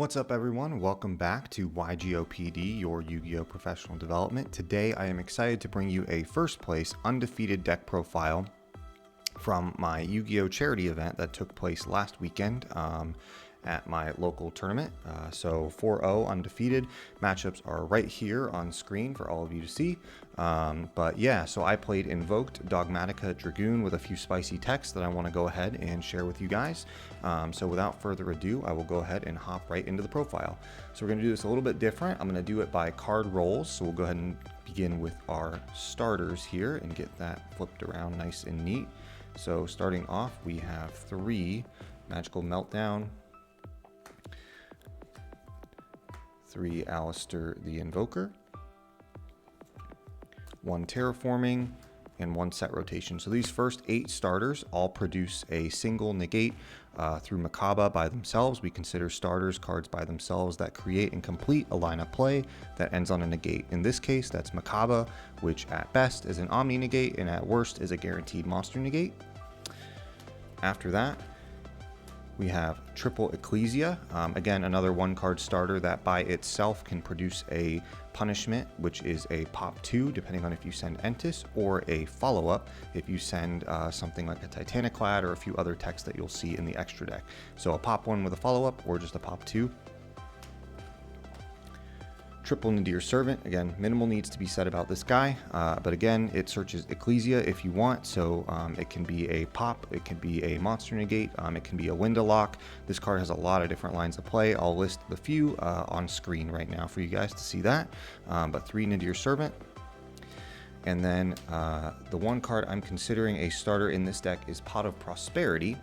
What's up everyone, welcome back to YGOPD, your Yu-Gi-Oh! Professional Development. Today I am excited to bring you a first place undefeated deck profile from my Yu-Gi-Oh! Charity event that took place last weekend at my local tournament. So 4-0 undefeated. Matchups are right here on screen for all of you to see. But yeah, so I played Invoked, Dogmatika, Dragoon with a few spicy techs that I want to go ahead and share with you guys. So without further ado, I will go ahead and hop right into the profile. So we're going to do this a little bit different. I'm going to do it by card rolls. So we'll go ahead and begin with our starters here and get that flipped around nice and neat. So starting off, we have 3 Magical Meltdown, 3 Alistair the Invoker, 1 Terraforming, and 1 set rotation. So these first 8 starters all produce a single negate through Makaba by themselves. We consider starters cards by themselves that create and complete a line of play that ends on a negate. In this case, that's Makaba, which at best is an Omni negate and at worst is a guaranteed monster negate. After that, we have Triple Ecclesia, again another 1-card starter that by itself can produce a punishment, which is a pop 2 depending on if you send Entis, or a follow-up if you send something like a Titaniclad or a few other techs that you'll see in the extra deck. So a pop 1 with a follow-up or just a pop 2. Triple Nadir Servant, again, minimal needs to be said about this guy, but again, it searches Ecclesia if you want, so it can be a pop, it can be a monster negate, it can be a window lock. This card has a lot of different lines of play. I'll list the few on screen right now for you guys to see that, but 3 Nadir Servant. And then the 1 card I'm considering a starter in this deck is Pot of Prosperity.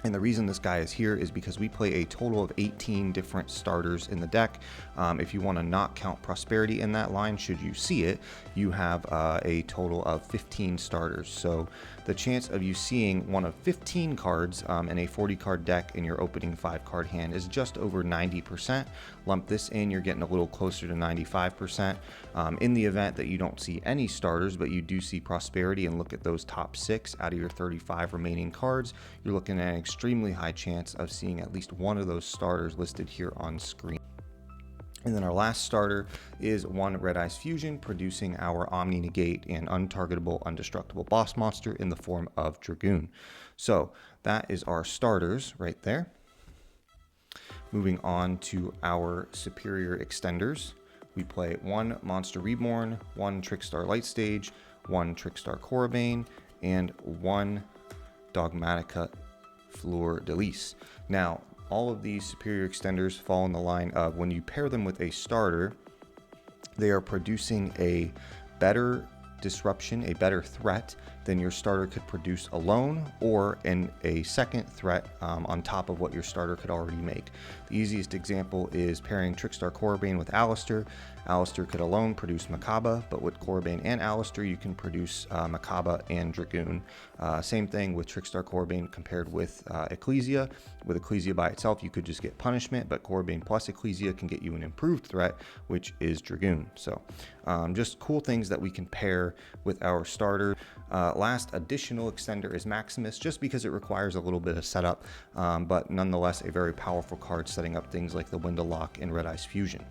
And the reason this guy is here is because we play a total of 18 different starters in the deck. If you want to not count Prosperity in that line, should you see it, you have a total of 15 starters. So the chance of you seeing one of 15 cards in a 40-card deck in your opening 5-card hand is just over 90%. Lump this in, you're getting a little closer to 95%. In the event that you don't see any starters, but you do see Prosperity and look at those top 6 out of your 35 remaining cards, you're looking at an extremely high chance of seeing at least one of those starters listed here on screen. And then our last starter is 1 Red Eyes Fusion, producing our Omni Negate and untargetable, undestructible boss monster in the form of Dragoon. So that is our starters right there. Moving on to our superior extenders, we play 1 Monster Reborn, 1 Trickstar Lightstage, 1 Trickstar Korribane, and 1 Dogmatika Fleur de Lis. Now, all of these superior extenders fall in the line of when you pair them with a starter, they are producing a better disruption, a better threat than your starter could produce alone, or in a second threat on top of what your starter could already make. The easiest example is pairing Trickstar Korribane with Alistair. Alistair could alone produce Makaba, but with Korribane and Alistair, you can produce Makaba and Dragoon. Same thing with Trickstar Korribane compared with Ecclesia. With Ecclesia by itself, you could just get punishment, but Korribane plus Ecclesia can get you an improved threat, which is Dragoon. So just cool things that we can pair with our starter. Last additional extender is Maximus, just because it requires a little bit of setup, but nonetheless a very powerful card setting up things like the Window Lock and Red Eyes Fusion.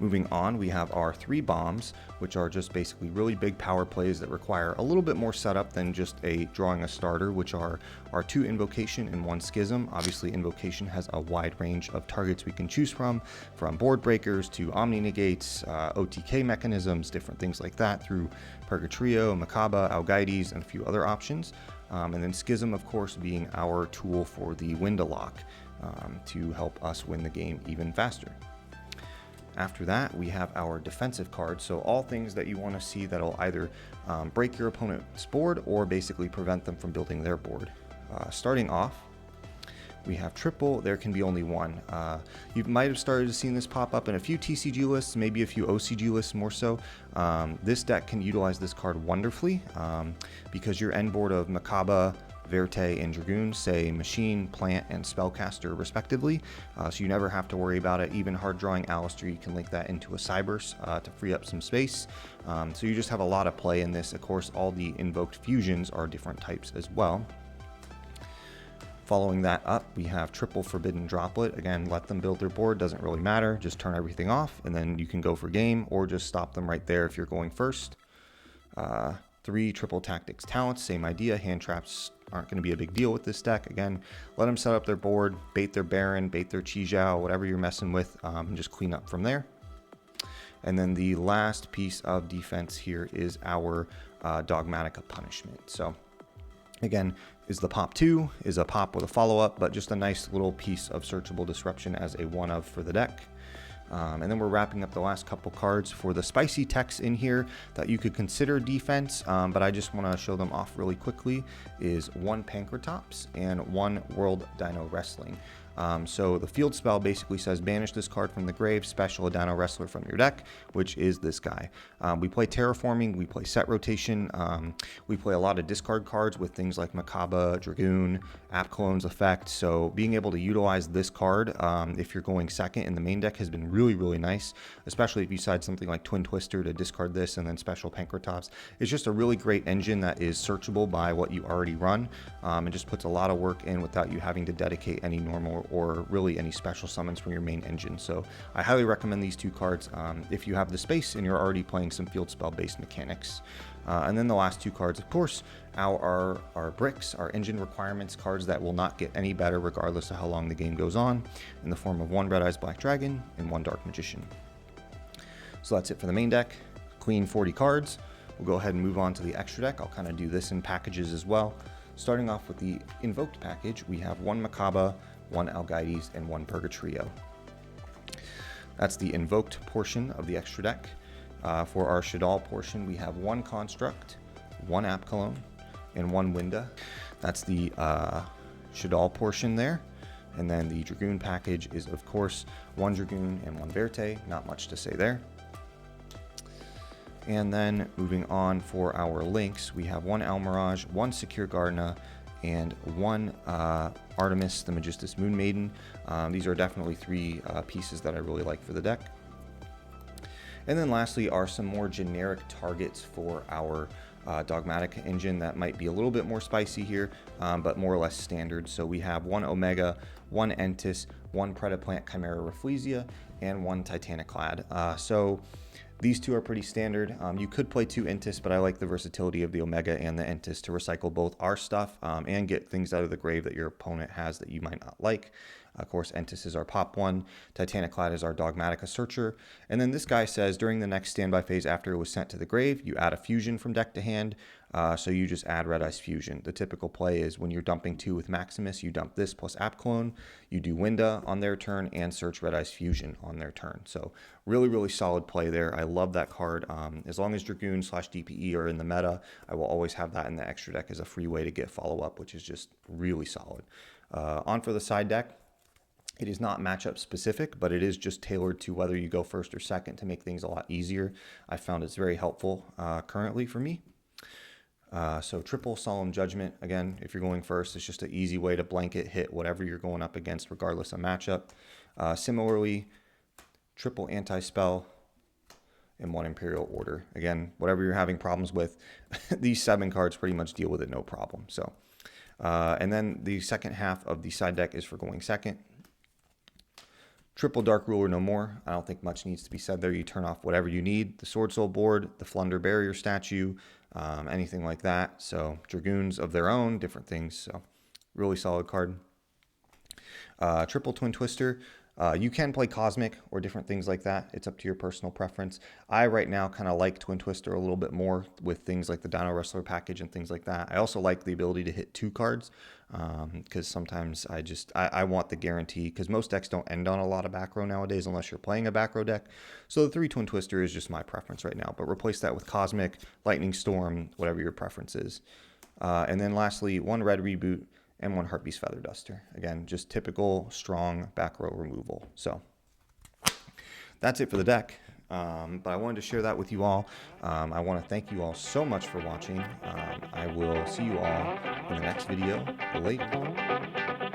Moving on, we have our 3 bombs, which are just basically really big power plays that require a little bit more setup than just drawing a starter, which are our 2 Invocation and 1 Schism. Obviously, Invocation has a wide range of targets we can choose from board breakers to Omni Negates, OTK mechanisms, different things like that, through Purgatrio, Makaba, Algides, and a few other options. And then Schism, of course, being our tool for the Window Lock to help us win the game even faster. After that, we have our defensive cards, so all things that you want to see that'll either break your opponent's board or basically prevent them from building their board. Starting off, we have triple. There can be only 1. You might have started to see this pop up in a few TCG lists, maybe a few OCG lists more so. This deck can utilize this card wonderfully because your end board of Makaba, Verte, and Dragoon say Machine, Plant, and Spellcaster respectively, so you never have to worry about it. Even hard drawing Alistair, you can link that into a Cyberse to free up some space. So you just have a lot of play in this. Of course, all the invoked fusions are different types as well. Following that up, we have triple Forbidden Droplet. Again, let them build their board, doesn't really matter. Just turn everything off, and then you can go for game, or just stop them right there if you're going first. 3 Triple Tactics Talents, same idea. Hand traps aren't going to be a big deal with this deck. Again, let them set up their board, bait their Baron, bait their Chi-Jiao, whatever you're messing with, and just clean up from there. And then the last piece of defense here is our Dogmatika punishment. So again, is the pop 2, is a pop with a follow-up, but just a nice little piece of searchable disruption as a one-of for the deck. And then we're wrapping up the last couple cards for the spicy techs in here that you could consider defense, but I just want to show them off really quickly, is 1 Pankratops and 1 World Dino Wrestling. So the field spell basically says banish this card from the grave, special a Dino Wrestler from your deck, which is this guy. We play Terraforming, we play Set Rotation, we play a lot of discard cards with things like Makaba, Dragoon, App Clone's Effect, so being able to utilize this card if you're going second in the main deck has been really, really nice, especially if you decide something like Twin Twister to discard this and then special Pankratops. It's just a really great engine that is searchable by what you already run, and just puts a lot of work in without you having to dedicate any normal or really any special summons from your main engine. So I highly recommend these 2 cards if you have the space and you're already playing some field spell based mechanics. And then the last 2 cards, of course, our bricks, our engine requirements, cards that will not get any better regardless of how long the game goes on, in the form of 1 Red Eyes Black Dragon and 1 Dark Magician. So that's it for the main deck. Clean 40 cards. We'll go ahead and move on to the extra deck. I'll kind of do this in packages as well. Starting off with the Invoked package, we have 1 Makaba, 1 Algides, and 1 Purgatrio. That's the Invoked portion of the extra deck. For our Shadal portion, we have 1 Construct, 1 App Cologne, and 1 Winda. That's the Shadal portion there. And then the Dragoon package is, of course, 1 Dragoon and 1 Verte. Not much to say there. And then moving on for our links, we have 1 Almirage, 1 Secure Gardena, and 1 Artemis, the Magistus Moon Maiden. These are definitely 3 pieces that I really like for the deck. And then lastly are some more generic targets for our Dogmatika engine that might be a little bit more spicy here, but more or less standard. So we have 1 Omega, 1 Entis, 1 Predaplant Chimera Rafflesia, and 1 Titaniclad. So these 2 are pretty standard. You could play 2 Entis, but I like the versatility of the Omega and the Entis to recycle both our stuff and get things out of the grave that your opponent has that you might not like. Of course, Entis is our pop 1, Titaniclad is our Dogmatika searcher, and then this guy says during the next standby phase after it was sent to the grave, you add a fusion from deck to hand, so you just add Red Eyes Fusion. The typical play is when you're dumping 2 with Maximus, you dump this plus App Clone, you do Winda on their turn, and search Red Eyes Fusion on their turn. So really, really solid play there. I love that card. As long as Dragoon / DPE are in the meta, I will always have that in the extra deck as a free way to get follow-up, which is just really solid. On for the side deck. It is not matchup specific, but it is just tailored to whether you go first or second to make things a lot easier. I found it's very helpful currently for me. So triple Solemn Judgment, again, if you're going first, it's just an easy way to blanket hit whatever you're going up against regardless of matchup. Similarly, triple Anti-Spell and 1 Imperial Order. Again, whatever you're having problems with, these 7 cards pretty much deal with it no problem. So, and then the second half of the side deck is for going second. Triple Dark Ruler no more. I don't think much needs to be said there. You turn off whatever you need. The Sword Soul board, the Flunder Barrier statue, anything like that. So Dragoons of their own, different things. So really solid card. Triple Twin Twister. You can play Cosmic or different things like that. It's up to your personal preference. I right now kind of like Twin Twister a little bit more with things like the Dino Wrestler package and things like that. I also like the ability to hit 2 cards because sometimes I want the guarantee, because most decks don't end on a lot of back row nowadays unless you're playing a back row deck. So the 3 Twin Twister is just my preference right now, but replace that with Cosmic, Lightning Storm, whatever your preference is. And then lastly, 1 Red Reboot and 1 Heartbeast Feather Duster. Again, just typical strong back row removal. So that's it for the deck. But I wanted to share that with you all. I want to thank you all so much for watching. I will see you all in the next video later.